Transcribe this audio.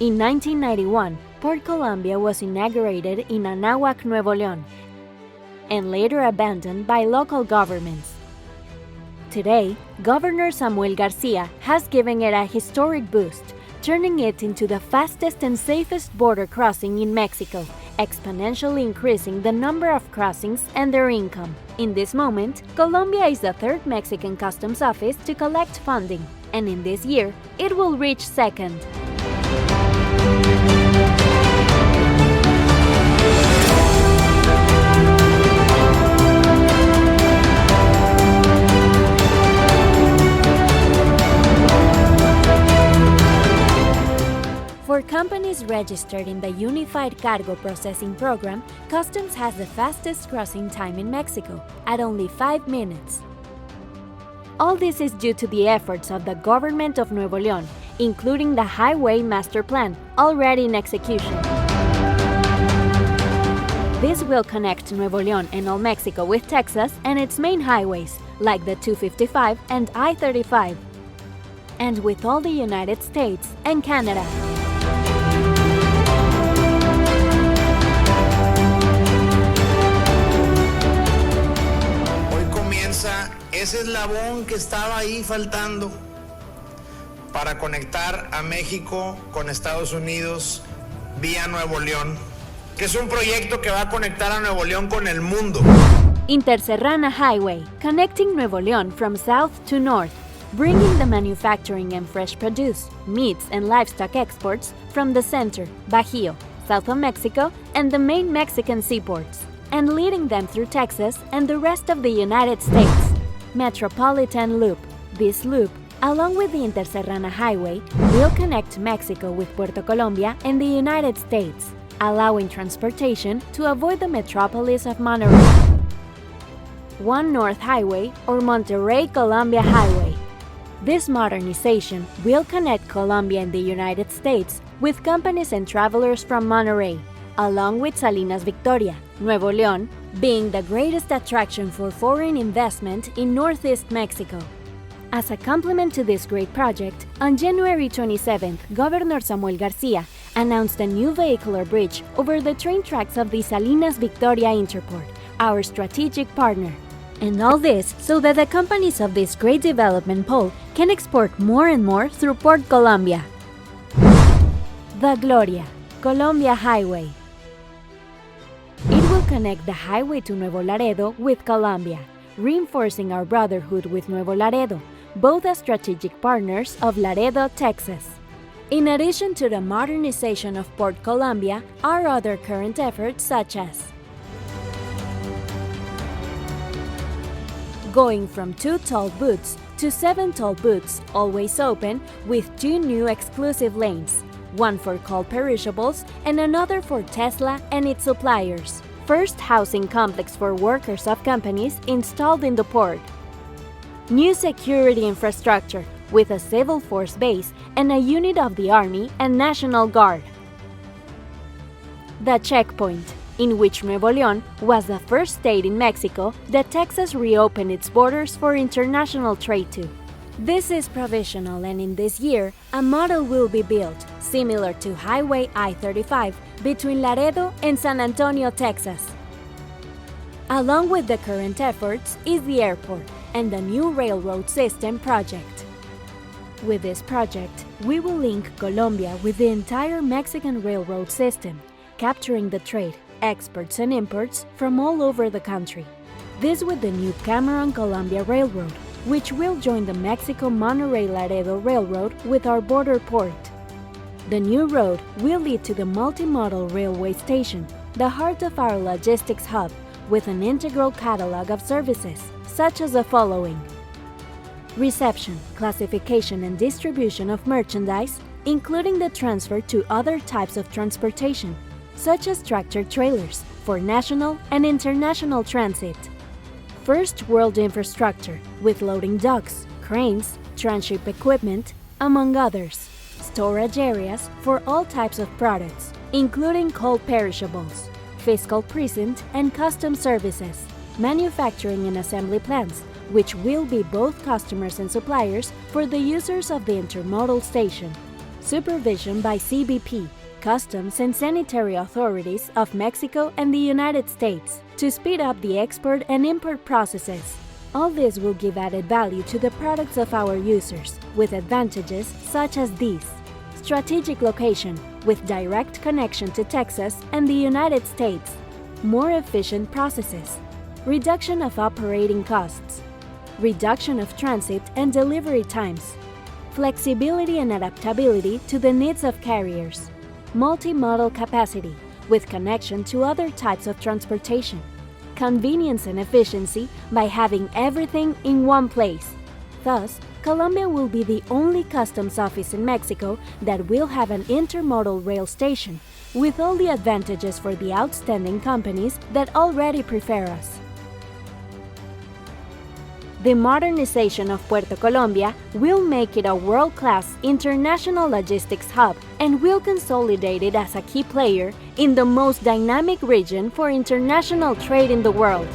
In 1991, Port Colombia was inaugurated in Anáhuac, Nuevo León, and later abandoned by local governments. Today, Governor Samuel García has given it a historic boost, turning it into the fastest and safest border crossing in Mexico, exponentially increasing the number of crossings and their income. In this moment, Colombia is the third Mexican customs office to collect funding, and in this year, it will reach second. For companies registered in the Unified Cargo Processing Program, Customs has the fastest crossing time in Mexico, at only 5 minutes. All this is due to the efforts of the government of Nuevo León, including the Highway Master Plan, already in execution. This will connect Nuevo León and all Mexico with Texas and its main highways, like the 255 and I-35, and with all the United States and Canada. Ese eslabón que estaba ahí faltando para conectar a México con Estados Unidos vía Nuevo León, que es un proyecto que va a conectar a Nuevo León con el mundo. Interserrana Highway, connecting Nuevo León from south to north, bringing the manufacturing and fresh produce, meats and livestock exports from the center, Bajío, south of Mexico, and the main Mexican seaports, and leading them through Texas and the rest of the United States. Metropolitan Loop. This loop, along with the Interserrana Highway, will connect Mexico with Puerto Colombia and the United States, allowing transportation to avoid the metropolis of Monterrey. One North Highway or Monterrey-Colombia Highway. This modernization will connect Colombia and the United States with companies and travelers from Monterrey, along with Salinas Victoria, Nuevo León, being the greatest attraction for foreign investment in Northeast Mexico. As a complement to this great project, on January 27th, Governor Samuel García announced a new vehicular bridge over the train tracks of the Salinas Victoria Interport, our strategic partner. And all this so that the companies of this great development pole can export more and more through Port Colombia. The Gloria Colombia Highway. It will connect the highway to Nuevo Laredo with Colombia, reinforcing our brotherhood with Nuevo Laredo, both as strategic partners of Laredo, Texas. In addition to the modernization of Port Colombia are other current efforts such as going from 2 toll booths to 7 toll booths, always open, with 2 new exclusive lanes, one for cold perishables and another for Tesla and its suppliers. First housing complex for workers of companies installed in the port. New security infrastructure with a civil force base and a unit of the Army and National Guard. The checkpoint, in which Nuevo León was the first state in Mexico that Texas reopened its borders for international trade to. This is provisional, and in this year, a model will be built, similar to Highway I-35 between Laredo and San Antonio, Texas. Along with the current efforts is the airport and the new railroad system project. With this project, we will link Colombia with the entire Mexican railroad system, capturing the trade, exports and imports from all over the country. This with the new Cameron-Colombia Railroad, which will join the Mexico-Monterrey-Laredo Railroad with our border port. The new road will lead to the multimodal railway station, the heart of our logistics hub, with an integral catalog of services, such as the following: reception, classification and distribution of merchandise, including the transfer to other types of transportation, such as tractor-trailers, for national and international transit. First world infrastructure, with loading docks, cranes, transship equipment, among others. Storage areas for all types of products, including cold perishables. Fiscal precinct and custom services. Manufacturing and assembly plants, which will be both customers and suppliers for the users of the intermodal station. Supervision by CBP, Customs and Sanitary Authorities of Mexico and the United States, to speed up the export and import processes. All this will give added value to the products of our users, with advantages such as these: strategic location, with direct connection to Texas and the United States, more efficient processes, reduction of operating costs, reduction of transit and delivery times, flexibility and adaptability to the needs of carriers, multimodal capacity, with connection to other types of transportation, convenience and efficiency by having everything in one place. Thus, Colombia will be the only customs office in Mexico that will have an intermodal rail station, with all the advantages for the outstanding companies that already prefer us. The modernization of Puerto Colombia will make it a world-class international logistics hub and will consolidate it as a key player in the most dynamic region for international trade in the world.